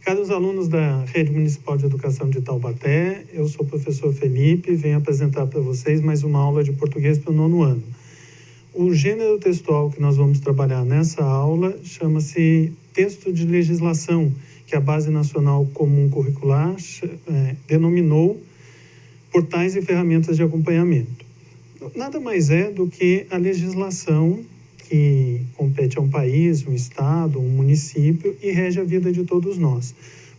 Caros alunos da Rede Municipal de Educação de Taubaté, eu sou o professor Felipe e venho apresentar para vocês mais uma aula de português para o 9º ano. O gênero textual que nós vamos trabalhar nessa aula chama-se texto de legislação, que a Base Nacional Comum Curricular denominou portais e ferramentas de acompanhamento. Nada mais é do que a legislação que compete a um país, um estado, um município e rege a vida de todos nós.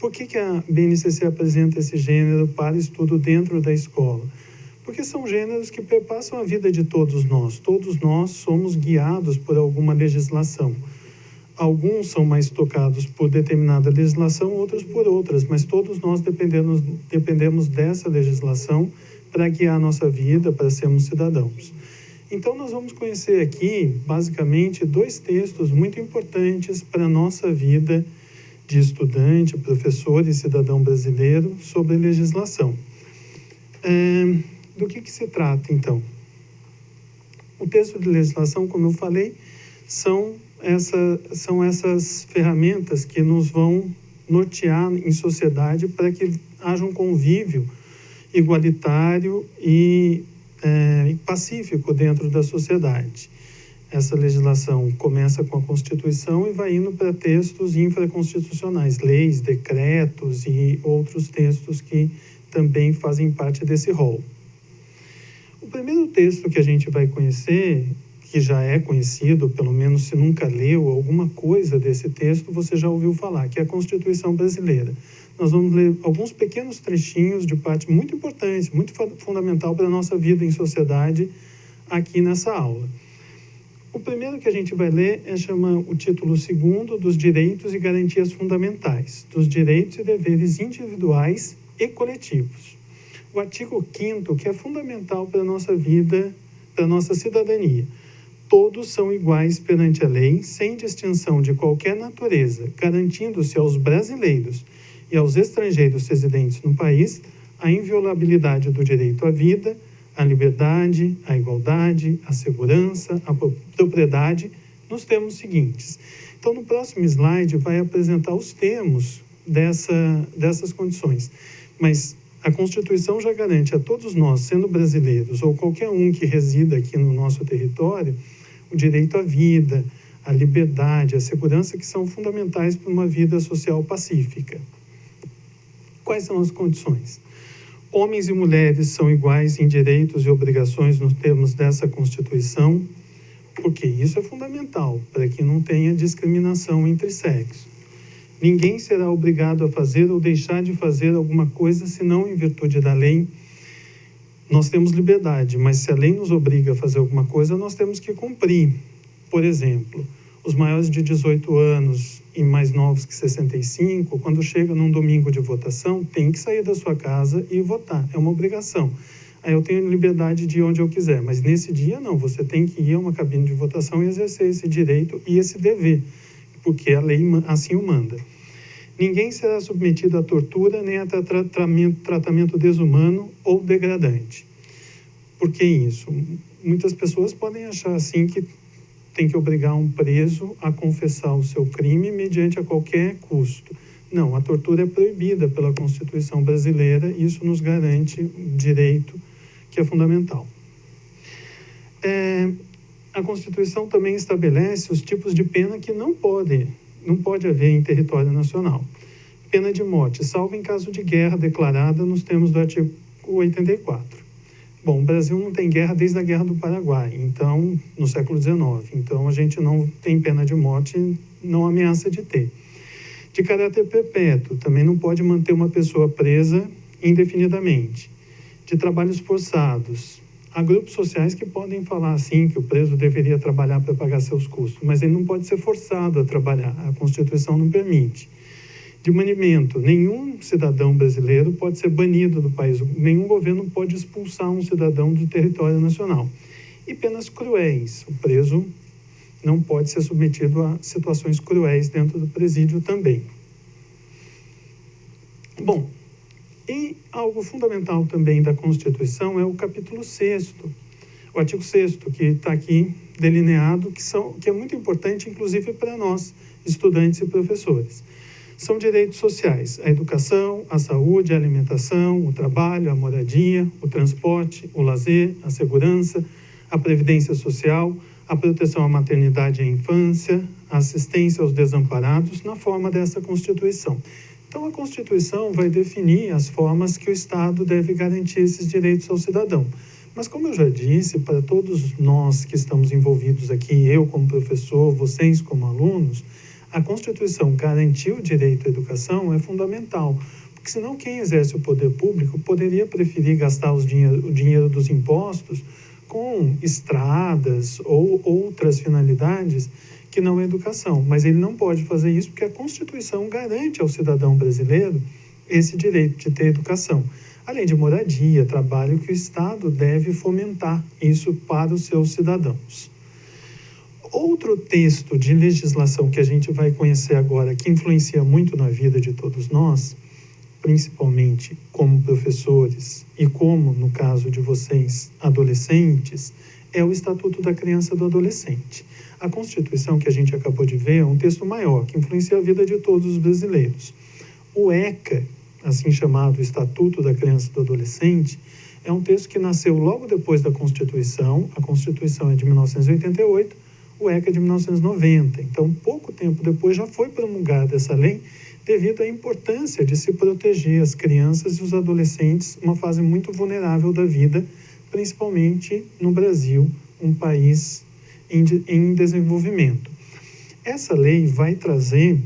Por que a BNCC apresenta esse gênero para estudo dentro da escola? Porque são gêneros que perpassam a vida de todos nós. Todos nós somos guiados por alguma legislação. Alguns são mais tocados por determinada legislação, outros por outras, mas todos nós dependemos dessa legislação para guiar a nossa vida, para sermos cidadãos. Então, nós vamos conhecer aqui, basicamente, 2 textos muito importantes para a nossa vida de estudante, professor e cidadão brasileiro sobre legislação. Do que se trata, então? O texto de legislação, como eu falei, são essas ferramentas que nos vão nortear em sociedade para que haja um convívio igualitário e pacífico dentro da sociedade. Essa legislação começa com a Constituição e vai indo para textos infraconstitucionais, leis, decretos e outros textos que também fazem parte desse rol. O primeiro texto que a gente vai conhecer, que já é conhecido, pelo menos se nunca leu alguma coisa desse texto, você já ouviu falar, que é a Constituição Brasileira. Nós vamos ler alguns pequenos trechinhos de parte muito importante, muito fundamental para a nossa vida em sociedade aqui nessa aula. O primeiro que a gente vai ler chama o título 2º dos Direitos e Garantias Fundamentais, dos Direitos e Deveres Individuais e Coletivos. O artigo 5º, que é fundamental para a nossa vida, para a nossa cidadania. Todos são iguais perante a lei, sem distinção de qualquer natureza, garantindo-se aos brasileiros e aos estrangeiros residentes no país a inviolabilidade do direito à vida, à liberdade, à igualdade, à segurança, à propriedade, nos termos seguintes. Então, no próximo slide, vai apresentar os termos dessas condições. Mas a Constituição já garante a todos nós, sendo brasileiros ou qualquer um que resida aqui no nosso território, o direito à vida, à liberdade, à segurança, que são fundamentais para uma vida social pacífica. Quais são as condições? Homens e mulheres são iguais em direitos e obrigações nos termos dessa Constituição, porque isso é fundamental, para que não tenha discriminação entre sexos. Ninguém será obrigado a fazer ou deixar de fazer alguma coisa, senão em virtude da lei. Nós temos liberdade, mas se a lei nos obriga a fazer alguma coisa, nós temos que cumprir. Por exemplo, os maiores de 18 anos e mais novos que 65, quando chega num domingo de votação, tem que sair da sua casa e votar. É uma obrigação. Aí eu tenho liberdade de ir onde eu quiser, mas nesse dia não, você tem que ir a uma cabine de votação e exercer esse direito e esse dever, porque a lei assim o manda. Ninguém será submetido a tortura nem a tratamento desumano ou degradante. Por que isso? Muitas pessoas podem achar assim que tem que obrigar um preso a confessar o seu crime mediante a qualquer custo. Não, a tortura é proibida pela Constituição brasileira e isso nos garante um direito que é fundamental. A Constituição também estabelece os tipos de pena que não pode haver em território nacional. Pena de morte, salvo em caso de guerra declarada nos termos do artigo 84. Bom, o Brasil não tem guerra desde a Guerra do Paraguai, então, no século XIX. Então, a gente não tem pena de morte, não ameaça de ter. De caráter perpétuo, também não pode manter uma pessoa presa indefinidamente. De trabalhos forçados. Há grupos sociais que podem falar assim, que o preso deveria trabalhar para pagar seus custos, mas ele não pode ser forçado a trabalhar, a Constituição não permite. De banimento, nenhum cidadão brasileiro pode ser banido do país, nenhum governo pode expulsar um cidadão do território nacional. E penas cruéis, o preso não pode ser submetido a situações cruéis dentro do presídio também. Bom, e algo fundamental também da Constituição é o capítulo 6º, o artigo 6º, que está aqui delineado, que é muito importante, inclusive para nós, estudantes e professores. São direitos sociais: a educação, a saúde, a alimentação, o trabalho, a moradia, o transporte, o lazer, a segurança, a previdência social, a proteção à maternidade e à infância, a assistência aos desamparados, na forma dessa Constituição. Então, a Constituição vai definir as formas que o Estado deve garantir esses direitos ao cidadão. Mas, como eu já disse, para todos nós que estamos envolvidos aqui, eu como professor, vocês como alunos, a Constituição garantir o direito à educação é fundamental, porque senão quem exerce o poder público poderia preferir gastar o dinheiro dos impostos com estradas ou outras finalidades que não a educação. Mas ele não pode fazer isso porque a Constituição garante ao cidadão brasileiro esse direito de ter educação. Além de moradia, trabalho, que o Estado deve fomentar isso para os seus cidadãos. Outro texto de legislação que a gente vai conhecer agora, que influencia muito na vida de todos nós, principalmente como professores e como, no caso de vocês, adolescentes, é o Estatuto da Criança e do Adolescente. A Constituição que a gente acabou de ver é um texto maior, que influencia a vida de todos os brasileiros. O ECA, assim chamado Estatuto da Criança e do Adolescente, é um texto que nasceu logo depois da Constituição. A Constituição é de 1988, o ECA é de 1990. Então, pouco tempo depois já foi promulgada essa lei, devido à importância de se proteger as crianças e os adolescentes, uma fase muito vulnerável da vida, principalmente no Brasil, um país em desenvolvimento. Essa lei vai trazer,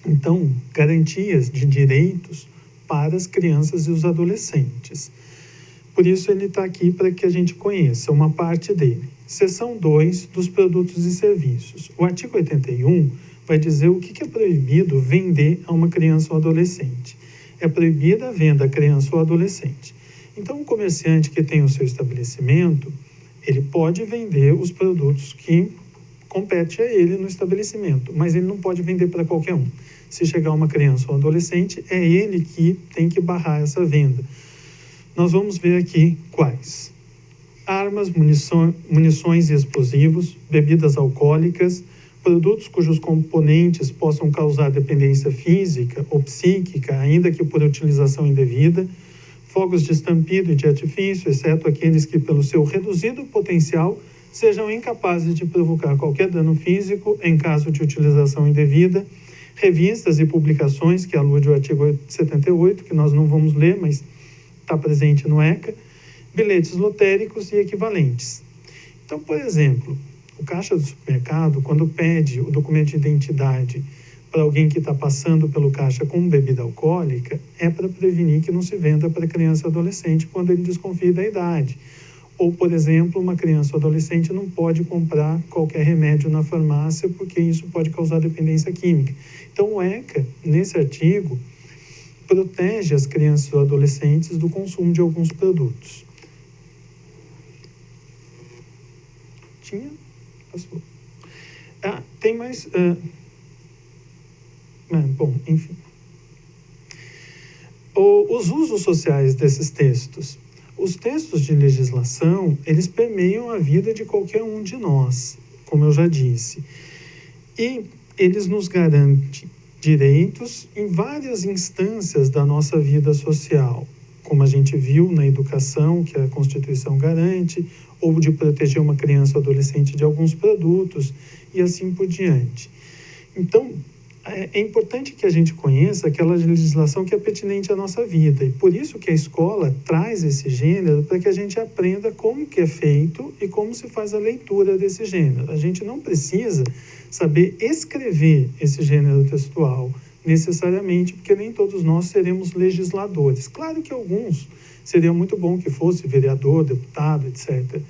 então, garantias de direitos para as crianças e os adolescentes. Por isso ele está aqui para que a gente conheça uma parte dele. Seção 2 dos produtos e serviços. O artigo 81 vai dizer o que é proibido vender a uma criança ou adolescente. É proibida a venda a criança ou adolescente. Então, o comerciante que tem o seu estabelecimento, ele pode vender os produtos que compete a ele no estabelecimento, mas ele não pode vender para qualquer um. Se chegar uma criança ou adolescente, é ele que tem que barrar essa venda. Nós vamos ver aqui quais: armas, munições e explosivos, bebidas alcoólicas, produtos cujos componentes possam causar dependência física ou psíquica, ainda que por utilização indevida, fogos de estampido e de artifício, exceto aqueles que, pelo seu reduzido potencial, sejam incapazes de provocar qualquer dano físico em caso de utilização indevida, revistas e publicações, que alude ao artigo 78, que nós não vamos ler, mas está presente no ECA, bilhetes lotéricos e equivalentes. Então, por exemplo, o caixa do supermercado, quando pede o documento de identidade para alguém que está passando pelo caixa com bebida alcoólica, é para prevenir que não se venda para criança e adolescente quando ele desconfia da idade. Ou, por exemplo, uma criança ou adolescente não pode comprar qualquer remédio na farmácia porque isso pode causar dependência química. Então, o ECA, nesse artigo, protege as crianças ou adolescentes do consumo de alguns produtos. Passou. Tem mais... bom, enfim. Os usos sociais desses textos. Os textos de legislação, eles permeiam a vida de qualquer um de nós, como eu já disse. E eles nos garantem direitos em várias instâncias da nossa vida social, como a gente viu na educação, que a Constituição garante, ou de proteger uma criança ou adolescente de alguns produtos, e assim por diante. Então, é importante que a gente conheça aquela legislação que é pertinente à nossa vida, e por isso que a escola traz esse gênero para que a gente aprenda como que é feito e como se faz a leitura desse gênero. A gente não precisa saber escrever esse gênero textual necessariamente, porque nem todos nós seremos legisladores. Claro que alguns seria muito bom que fosse vereador, deputado, etc.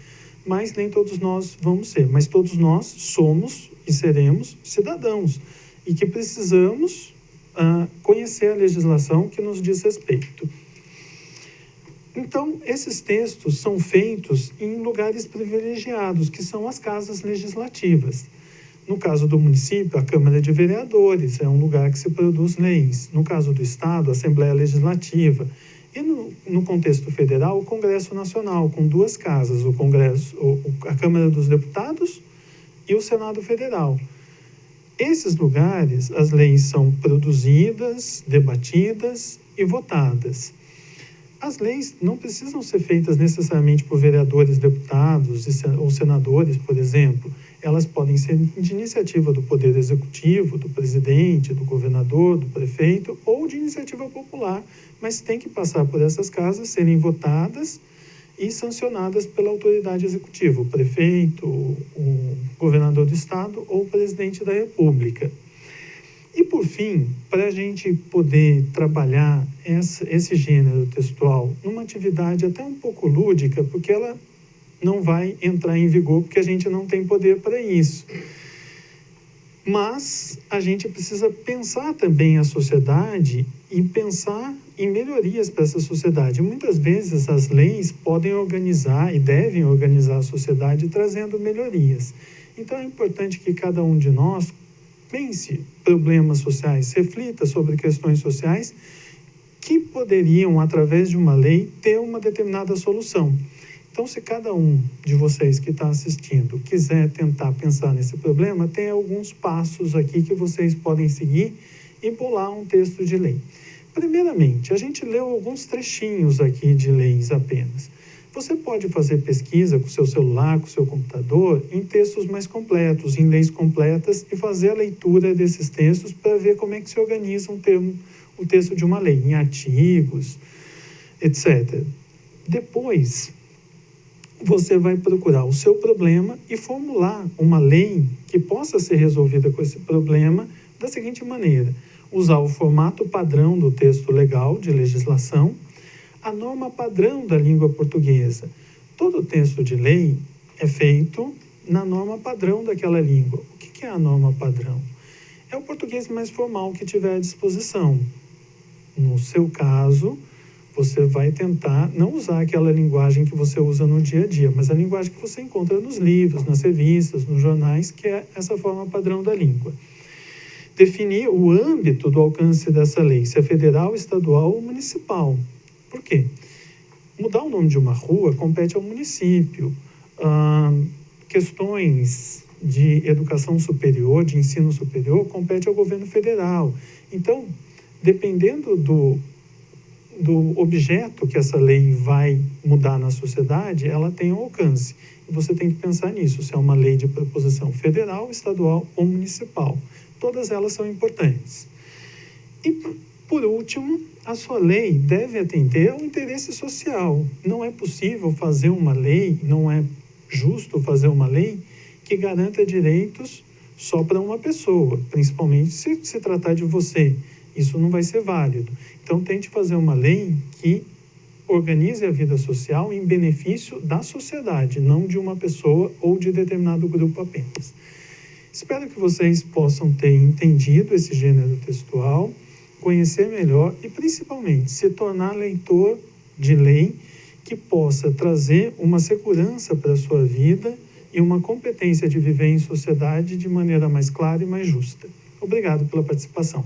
Mas nem todos nós vamos ser. Mas todos nós somos e seremos cidadãos e que precisamos conhecer a legislação que nos diz respeito. Então, esses textos são feitos em lugares privilegiados, que são as casas legislativas. No caso do município, a Câmara de Vereadores é um lugar que se produz leis. No caso do Estado, a Assembleia Legislativa. E no contexto federal, o Congresso Nacional, com duas casas, a Câmara dos Deputados e o Senado Federal. Esses lugares, as leis são produzidas, debatidas e votadas. As leis não precisam ser feitas necessariamente por vereadores, deputados ou senadores, por exemplo. Elas podem ser de iniciativa do Poder Executivo, do presidente, do governador, do prefeito, ou de iniciativa popular, mas tem que passar por essas casas, serem votadas e sancionadas pela autoridade executiva, o prefeito, o governador do estado ou o presidente da República. E, por fim, para a gente poder trabalhar esse gênero textual numa atividade até um pouco lúdica, porque ela não vai entrar em vigor, porque a gente não tem poder para isso. Mas a gente precisa pensar também a sociedade e pensar em melhorias para essa sociedade. Muitas vezes as leis podem organizar e devem organizar a sociedade trazendo melhorias. Então é importante que cada um de nós pense problemas sociais, reflita sobre questões sociais que poderiam, através de uma lei, ter uma determinada solução. Então, se cada um de vocês que está assistindo quiser tentar pensar nesse problema, tem alguns passos aqui que vocês podem seguir e bolar um texto de lei. Primeiramente, a gente leu alguns trechinhos aqui de leis apenas. Você pode fazer pesquisa com o seu celular, com o seu computador, em textos mais completos, em leis completas, e fazer a leitura desses textos para ver como é que se organiza o texto de uma lei, em artigos, etc. Depois, você vai procurar o seu problema e formular uma lei que possa ser resolvida com esse problema da seguinte maneira: usar o formato padrão do texto legal de legislação, a norma padrão da língua portuguesa. Todo texto de lei é feito na norma padrão daquela língua. O que é a norma padrão? É o português mais formal que tiver à disposição. No seu caso, você vai tentar não usar aquela linguagem que você usa no dia a dia, mas a linguagem que você encontra nos livros, nas revistas, nos jornais, que é essa forma padrão da língua. Definir o âmbito do alcance dessa lei, se é federal, estadual ou municipal. Por quê? Mudar o nome de uma rua compete ao município. Questões de educação superior, de ensino superior, compete ao governo federal. Então, dependendo do objeto que essa lei vai mudar na sociedade, ela tem um alcance. E você tem que pensar nisso, se é uma lei de proposição federal, estadual ou municipal. Todas elas são importantes. E, por último, a sua lei deve atender ao interesse social. Não é possível fazer uma lei, não é justo fazer uma lei que garanta direitos só para uma pessoa, principalmente se tratar de você. Isso não vai ser válido. Então, tente fazer uma lei que organize a vida social em benefício da sociedade, não de uma pessoa ou de determinado grupo apenas. Espero que vocês possam ter entendido esse gênero textual, conhecer melhor e, principalmente, se tornar leitor de lei que possa trazer uma segurança para a sua vida e uma competência de viver em sociedade de maneira mais clara e mais justa. Obrigado pela participação.